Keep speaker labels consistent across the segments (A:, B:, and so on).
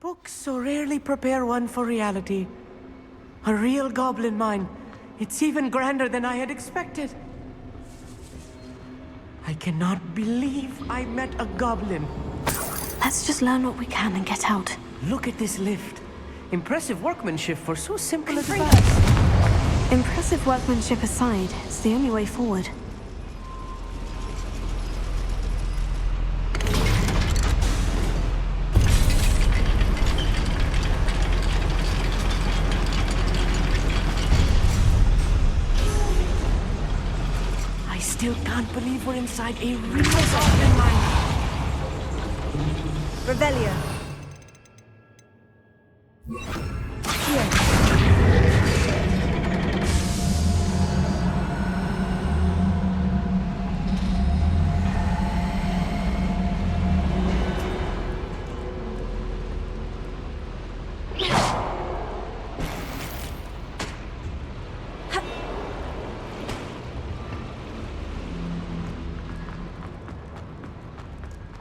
A: Books so rarely prepare one for reality. A real goblin mine. It's even grander than I had expected. I cannot believe I met a goblin.
B: Let's just learn what we can and get out.
A: Look at this lift. Impressive workmanship for so simple a device.
B: Impressive workmanship aside, it's the only way forward.
A: I still can't believe we're inside a real goblin mine.
C: Revelio.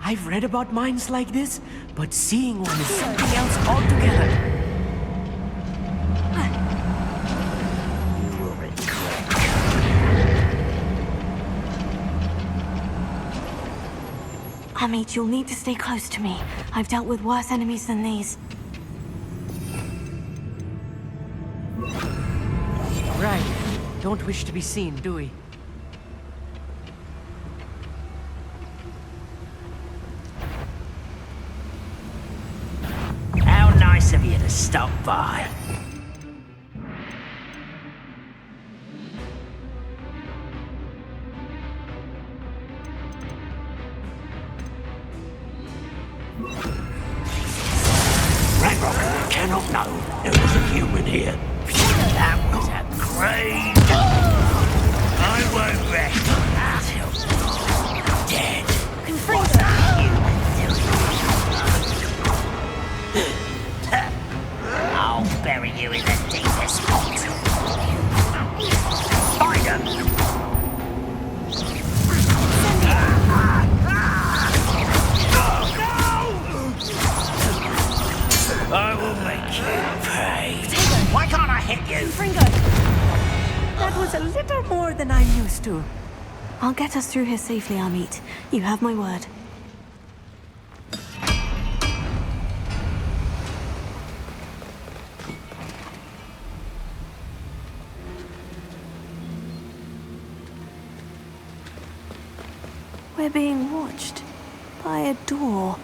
A: I've read about mines like this, but seeing one is something else altogether.
B: Amit, you'll need to stay close to me. I've dealt with worse enemies than these.
A: Right. Don't wish to be seen, do we?
D: How nice of you to stop by. Ragnarok cannot know there was a human here. That was a great... I won't rest until you're dead. What's that human doing? I'll bury you in the deepest spot. Find him! I will make you pay. Why can't I hit you?
A: Fringo! That was a little more than I'm used to.
B: I'll get us through here safely, Amit. You have my word. We're being watched by a door.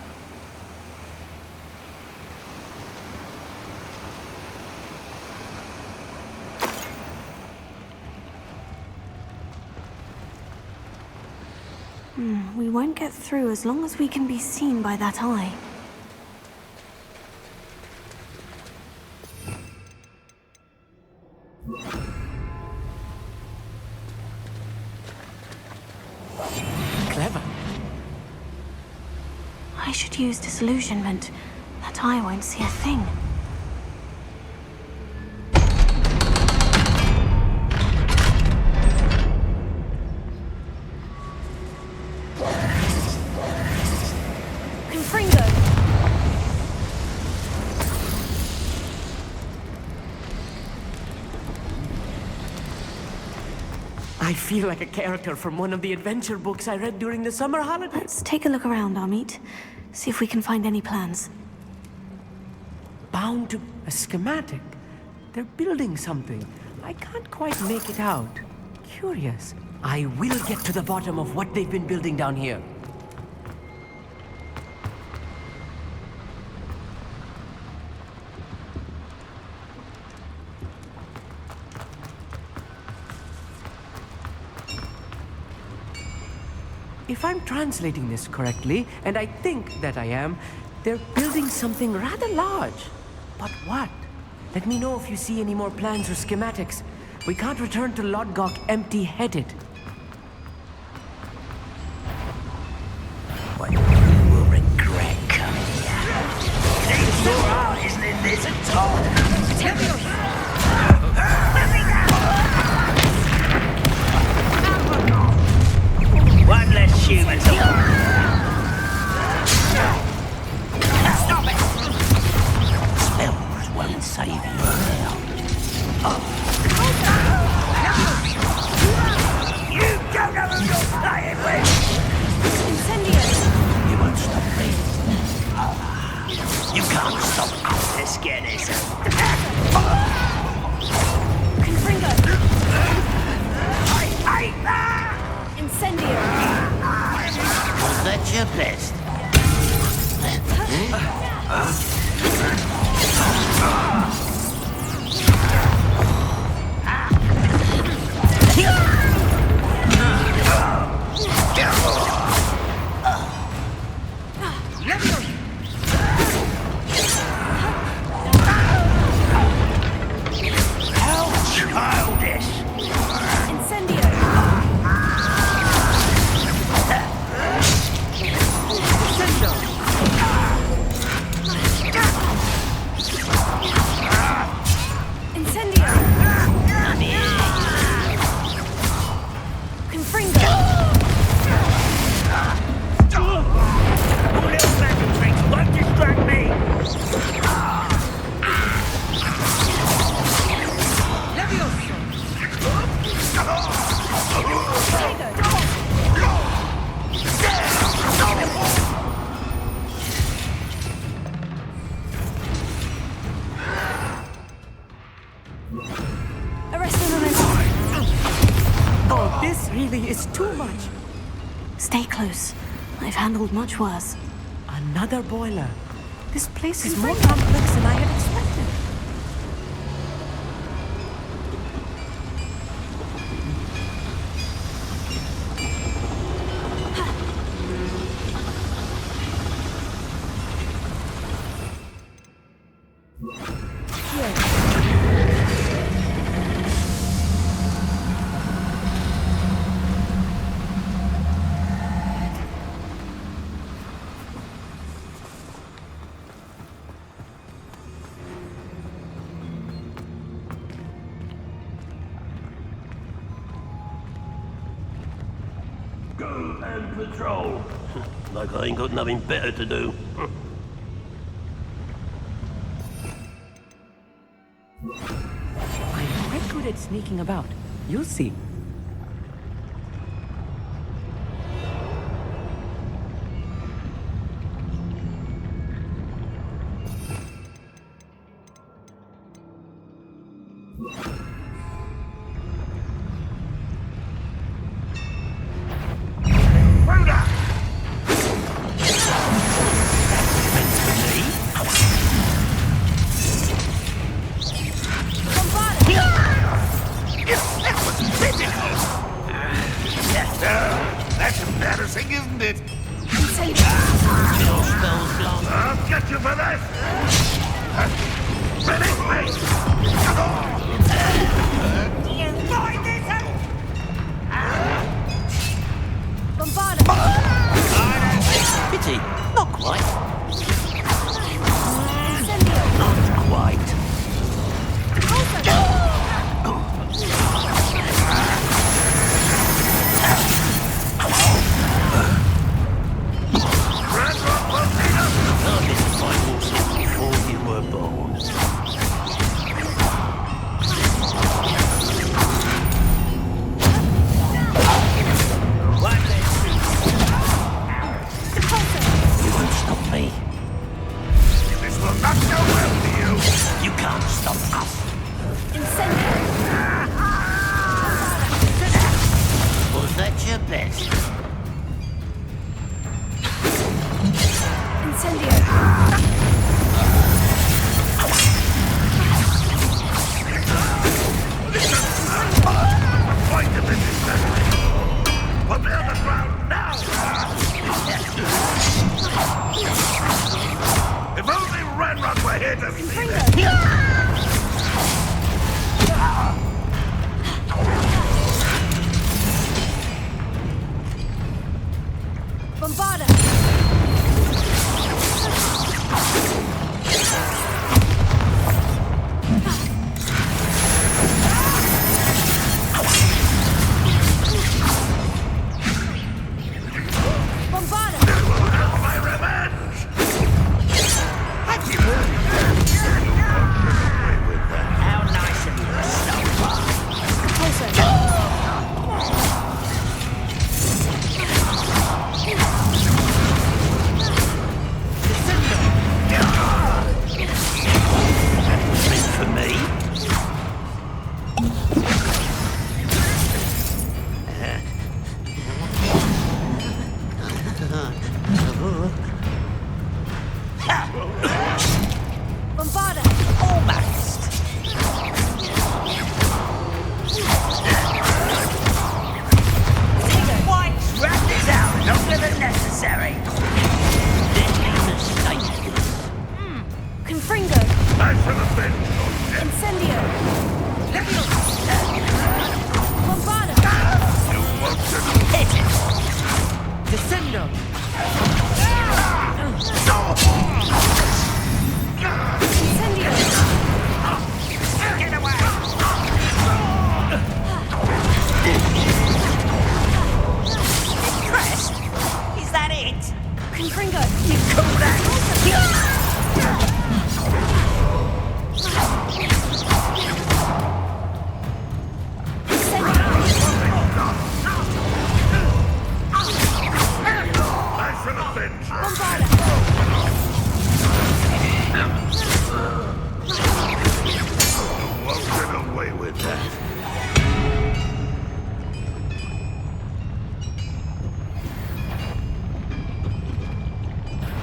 B: We won't get through as long as we can be seen by that eye.
A: Clever.
B: I should use disillusionment. That eye won't see a thing.
A: I feel like a character from one of the adventure books I read during the summer holidays.
B: Let's take a look around, Amit. See if we can find any plans.
A: Bound to a schematic. They're building something. I can't quite make it out. Curious. I will get to the bottom of what they've been building down here. If I'm translating this correctly, and I think that I am, they're building something rather large. But what? Let me know if you see any more plans or schematics. We can't return to Lodgok empty-headed.
D: What you will regret coming here. It's your heart, isn't it, this at all? Tell me one less human to... Stop it! at your best.
A: Is too much.
B: Stay close. I've handled much worse.
A: Another boiler. This place is more complex than I had expected.
D: Go and patrol. Like I ain't got nothing better to do.
A: I'm quite good at sneaking about. You'll see.
C: That's embarrassing, isn't it?
D: Your spell's long.
C: I'll get you for this! Ready, mate! You find this
D: Pity. Not quite. Not quite. Before you were born. You won't stop me.
C: This will not go well for you!
D: You can't stop us. Was that your best?
C: Fight them in this battle! Put me on the ground now! If only Ranrock were here to see this!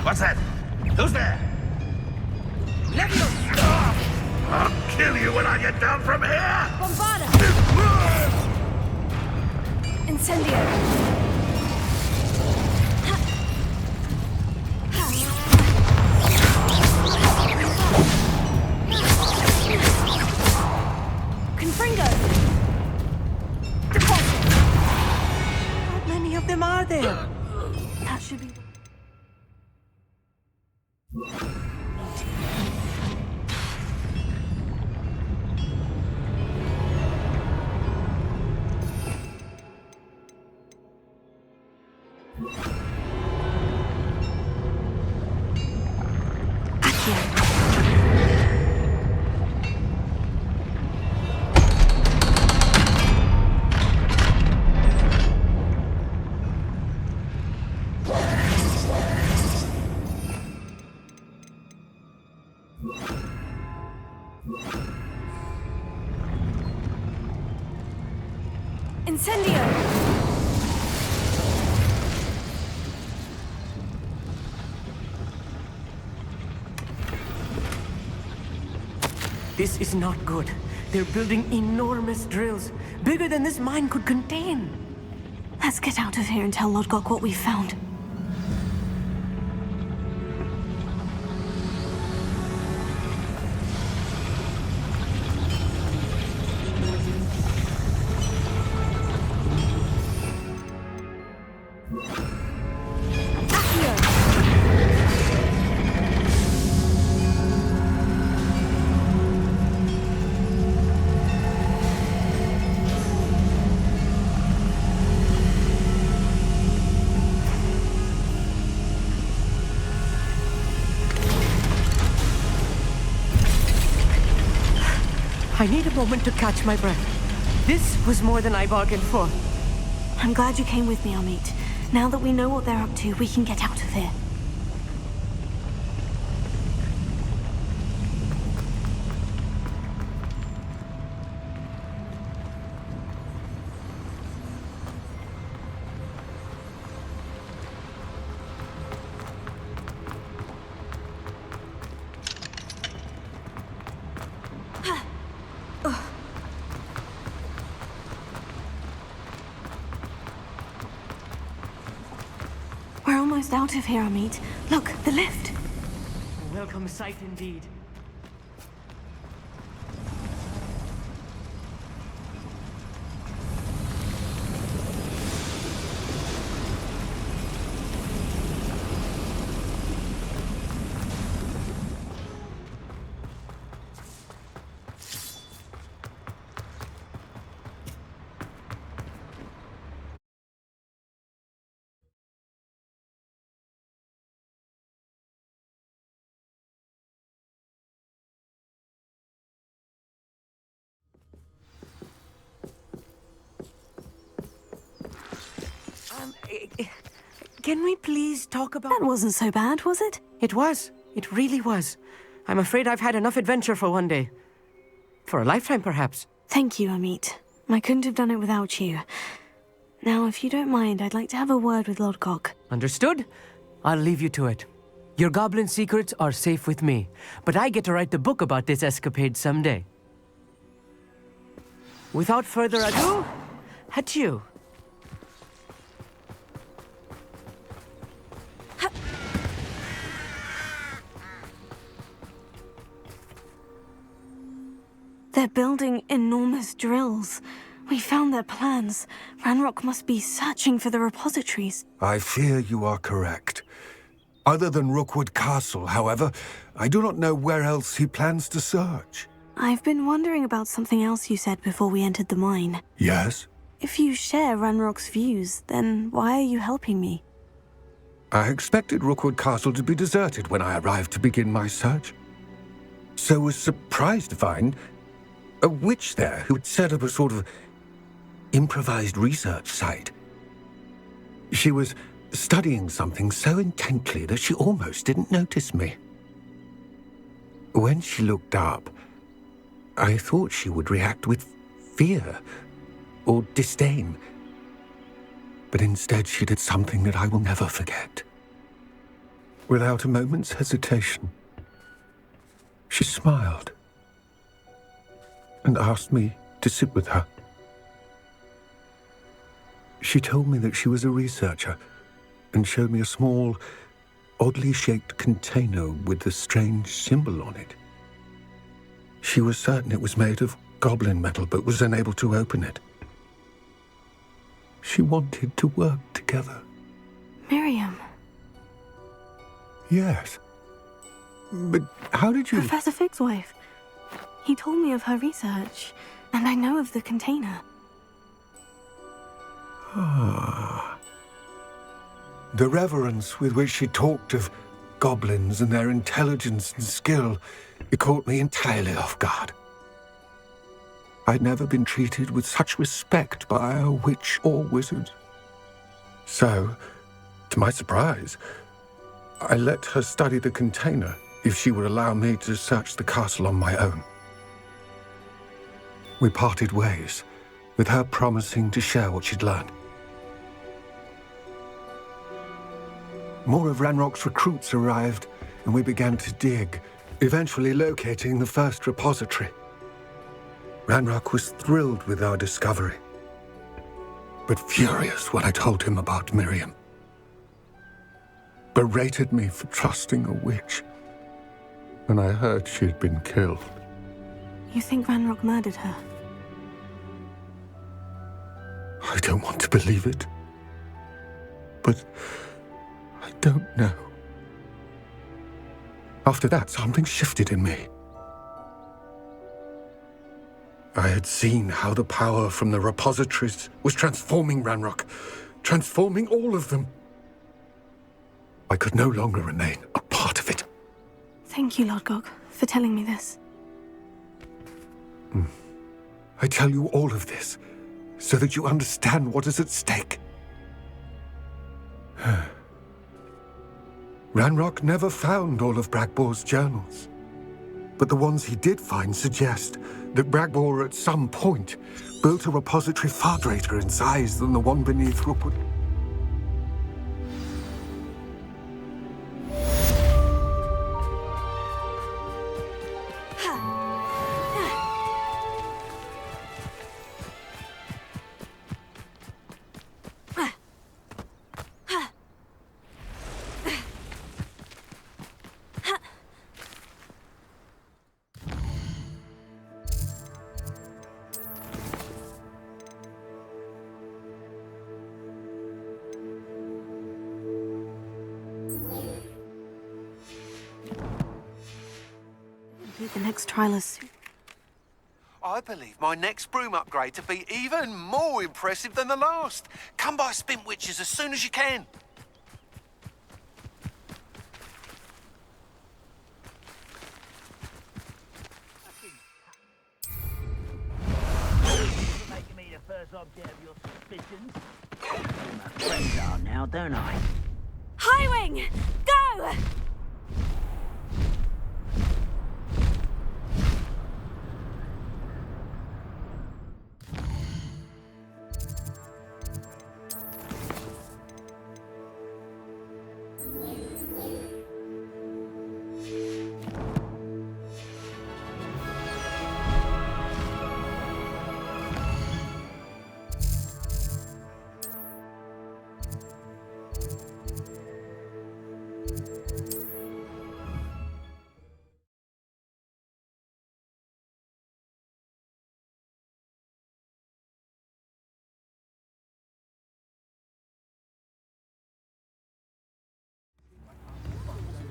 C: What's that? Who's there? I'll kill you when I get down from here!
B: Bombarda! Incendio! Confringo!
A: How many of them are there?
B: That should be... Incendio!
A: This is not good. They're building enormous drills, bigger than this mine could contain.
B: Let's get out of here and tell Lodgok what we found.
A: I need a moment to catch my breath. This was more than I bargained for.
B: I'm glad you came with me, Amit. Now that we know what they're up to, we can get out of here. We're almost out of here, Amit. Look, the lift.
A: A welcome sight indeed. Can we please talk about...
B: That wasn't so bad, was it?
A: It was. It really was. I'm afraid I've had enough adventure for one day. For a lifetime, perhaps.
B: Thank you, Amit. I couldn't have done it without you. Now, if you don't mind, I'd like to have a word with Lodgok.
A: Understood? I'll leave you to it. Your goblin secrets are safe with me, but I get to write the book about this escapade someday. Without further ado, adieu.
B: They're building enormous drills. We found their plans. Ranrock must be searching for the repositories.
E: I fear you are correct. Other than Rookwood Castle, however, I do not know where else he plans to search.
B: I've been wondering about something else you said before we entered the mine.
E: Yes?
B: If you share Ranrock's views, then why are you helping me?
E: I expected Rookwood Castle to be deserted when I arrived to begin my search. So was surprised to find a witch there who had set up a sort of improvised research site. She was studying something so intently that she almost didn't notice me. When she looked up, I thought she would react with fear or disdain. But instead she did something that I will never forget. Without a moment's hesitation, she smiled and asked me to sit with her. She told me that she was a researcher and showed me a small, oddly shaped container with a strange symbol on it. She was certain it was made of goblin metal, but was unable to open it. She wanted to work together.
B: Miriam.
E: Yes. But how did you...
B: Professor Fig's wife. He told me of her research, and I know of the container.
E: Ah. The reverence with which she talked of goblins and their intelligence and skill, it caught me entirely off guard. I'd never been treated with such respect by a witch or wizard. So, to my surprise, I let her study the container if she would allow me to search the castle on my own. We parted ways, with her promising to share what she'd learned. More of Ranrock's recruits arrived, and we began to dig, eventually locating the first repository. Ranrock was thrilled with our discovery, but furious when I told him about Miriam. Berated me for trusting a witch, and I heard she had been killed.
B: You think Ranrock murdered her?
E: I don't want to believe it, but I don't know. After that, something shifted in me. I had seen how the power from the repositories was transforming Ranrock, transforming all of them. I could no longer remain a part of it.
B: Thank you, Lord Gog, for telling me this.
E: I tell you all of this so that you understand what is at stake. Ranrock never found all of Bragbor's journals, but the ones he did find suggest that Bragbor at some point built a repository far greater in size than the one beneath Rookwood.
B: The next trial is soon.
F: I believe my next broom upgrade to be even more impressive than the last. Come by Spin Witches as soon as you can.
D: Making me the first object of your suspicions. My friends are now, don't I?
B: Highwing! Go!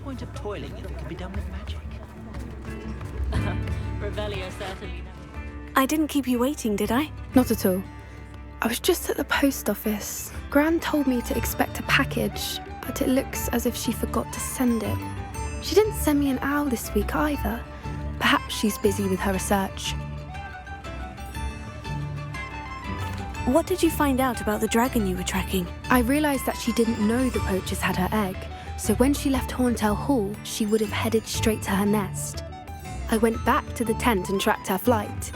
D: Point of toiling if it can be done with magic.
G: Revelio certainly.
B: I didn't keep you waiting, did I?
H: Not at all. I was just at the post office. Gran told me to expect a package, but it looks as if she forgot to send it. She didn't send me an owl this week either. Perhaps she's busy with her research.
B: What did you find out about the dragon you were tracking?
H: I realised that she didn't know the poachers had her egg, so when she left Horntail Hall, she would have headed straight to her nest. I went back to the tent and tracked her flight.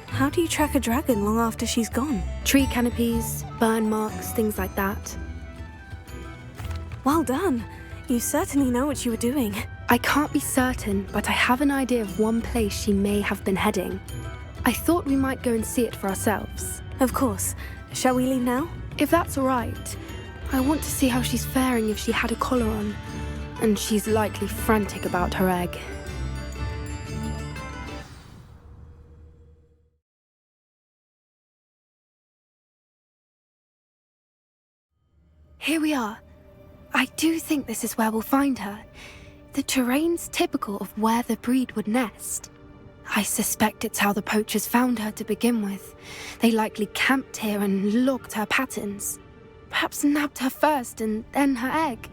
B: How do you track a dragon long after she's gone?
H: Tree canopies, burn marks, things like that.
B: Well done. You certainly know what you were doing.
H: I can't be certain, but I have an idea of one place she may have been heading. I thought we might go and see it for ourselves.
B: Of course. Shall we leave now?
H: If that's all right. I want to see how she's faring if she had a collar on. And she's likely frantic about her egg. Here we are. I do think this is where we'll find her. The terrain's typical of where the breed would nest. I suspect it's how the poachers found her to begin with. They likely camped here and logged her patterns. Perhaps nabbed her first and then her egg.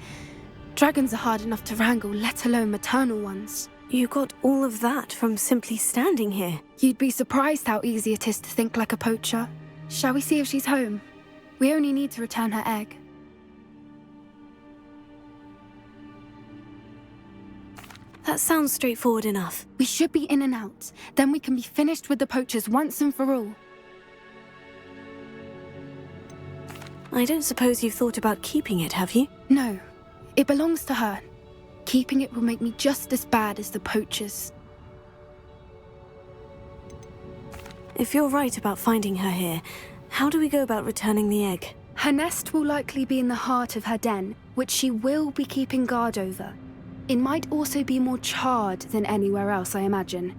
H: Dragons are hard enough to wrangle, let alone maternal ones.
B: You got all of that from simply standing here.
H: You'd be surprised how easy it is to think like a poacher. Shall we see if she's home? We only need to return her egg.
B: That sounds straightforward enough.
H: We should be in and out. Then we can be finished with the poachers once and for all.
B: I don't suppose you've thought about keeping it, have you?
H: No. It belongs to her. Keeping it will make me just as bad as the poachers.
B: If you're right about finding her here, how do we go about returning the egg?
H: Her nest will likely be in the heart of her den, which she will be keeping guard over. It might also be more charred than anywhere else, I imagine.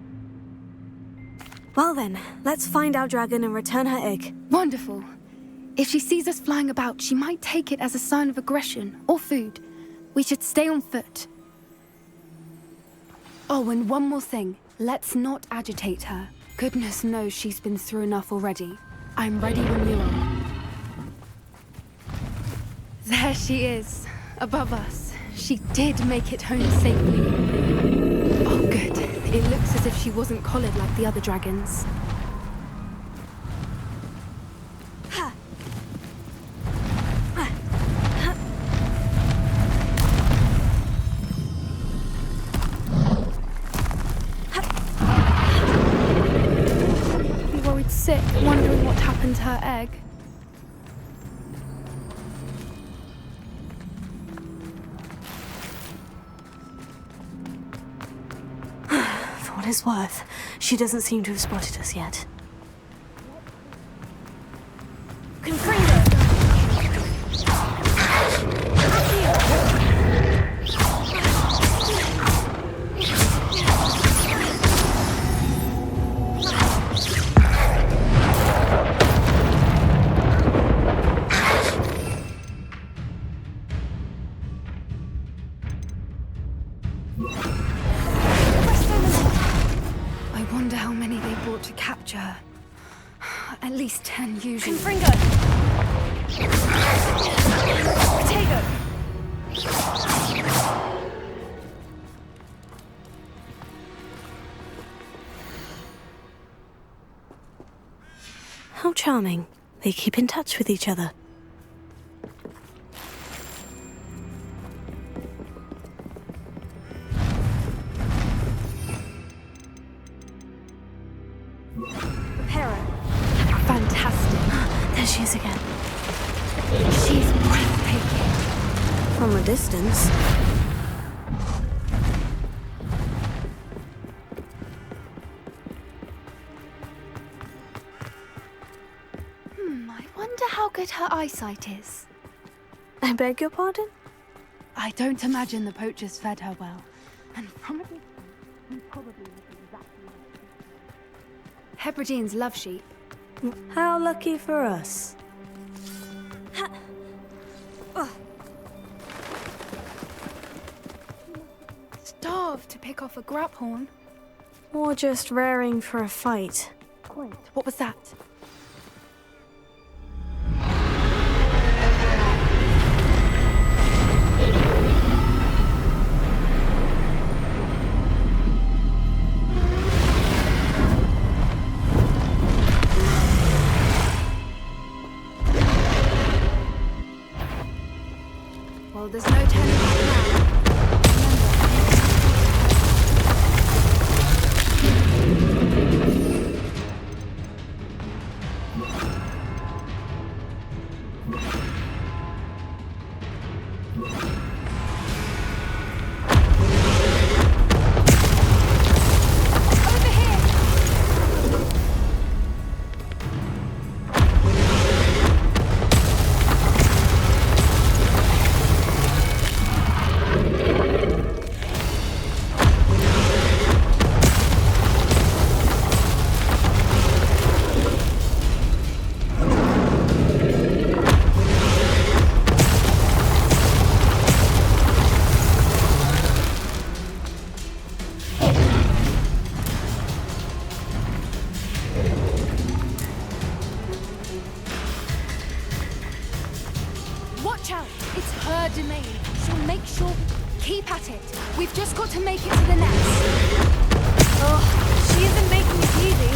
B: Well then, let's find our dragon and return her egg.
H: Wonderful. If she sees us flying about, she might take it as a sign of aggression or food. We should stay on foot. Oh, and one more thing. Let's not agitate her. Goodness knows she's been through enough already. I'm ready when you are. There she is, above us. She did make it home safely. Oh, good. It looks as if she wasn't collared like the other dragons. I'm worried sick, wondering what happened to her egg.
B: For what it's worth, she doesn't seem to have spotted us yet. Confringo!
H: I wonder how many they brought to capture her. At least 10 usually.
B: Confringo! Potato! How charming. They keep in touch with each other.
H: Fantastic.
B: There she is again.
H: She's breathtaking.
B: From a distance.
H: I wonder how good her eyesight is.
B: I beg your pardon?
H: I don't imagine the poachers fed her well. And from a distance, we probably look exactly like Hebrideans love sheep.
B: How lucky for us.
H: Starved to pick off a grabhorn.
B: Or just raring for a fight.
H: Wait, what was that? Well, there's no turning back now. Remember.
G: Watch out! It's her domain. She'll make sure... Keep at it. We've just got to make it to the nest.
B: Oh, she isn't making it easy.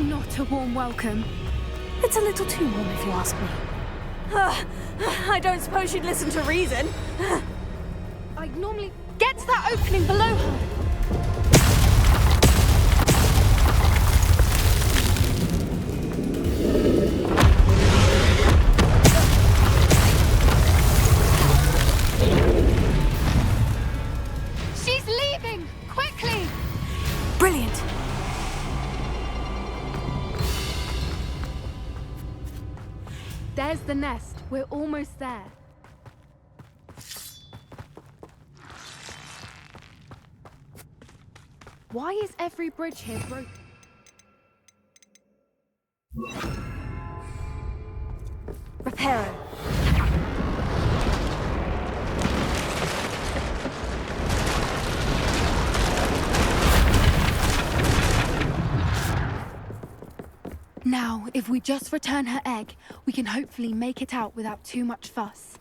G: Not a warm welcome.
B: It's a little too warm if you ask me. I don't suppose she'd listen to reason.
G: I'd normally get to that opening below her. She's leaving! Quickly!
B: Brilliant.
G: There's the nest. We're almost there. Why is every bridge here broken?
B: Reparo.
G: Now, if we just return her egg, we can hopefully make it out without too much fuss.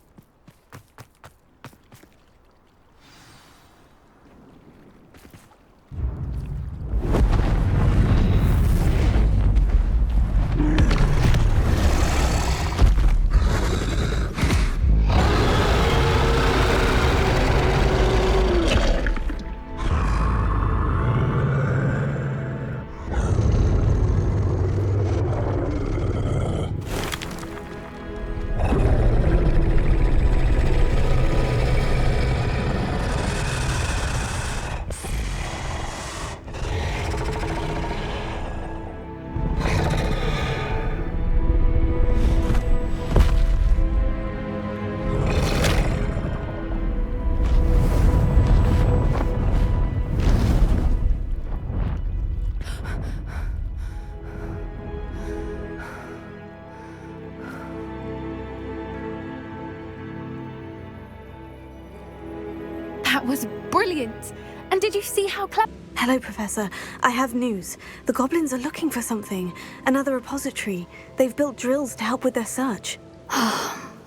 G: That was brilliant! And did you see how clever...
B: Hello, Professor. I have news. The goblins are looking for something. Another repository. They've built drills to help with their search.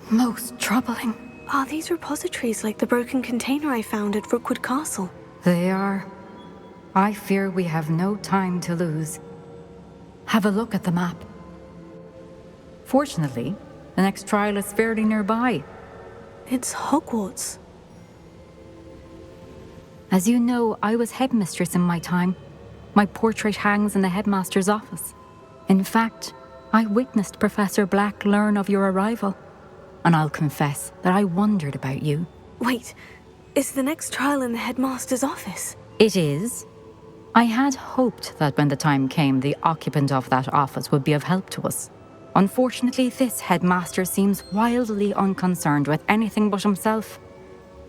I: Most troubling.
B: Are these repositories like the broken container I found at Rookwood Castle?
I: They are. I fear we have no time to lose. Have a look at the map. Fortunately, the next trial is fairly nearby.
B: It's Hogwarts.
I: As you know, I was headmistress in my time. My portrait hangs in the headmaster's office. In fact, I witnessed Professor Black learn of your arrival. And I'll confess that I wondered about you.
B: Wait, is the next trial in the headmaster's office?
I: It is. I had hoped that when the time came, the occupant of that office would be of help to us. Unfortunately, this headmaster seems wildly unconcerned with anything but himself.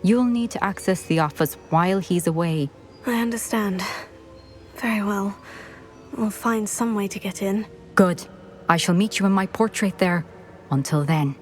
I: You'll need to access the office while he's away.
B: I understand. Very well. We'll find some way to get in.
I: Good. I shall meet you in my portrait there. Until then.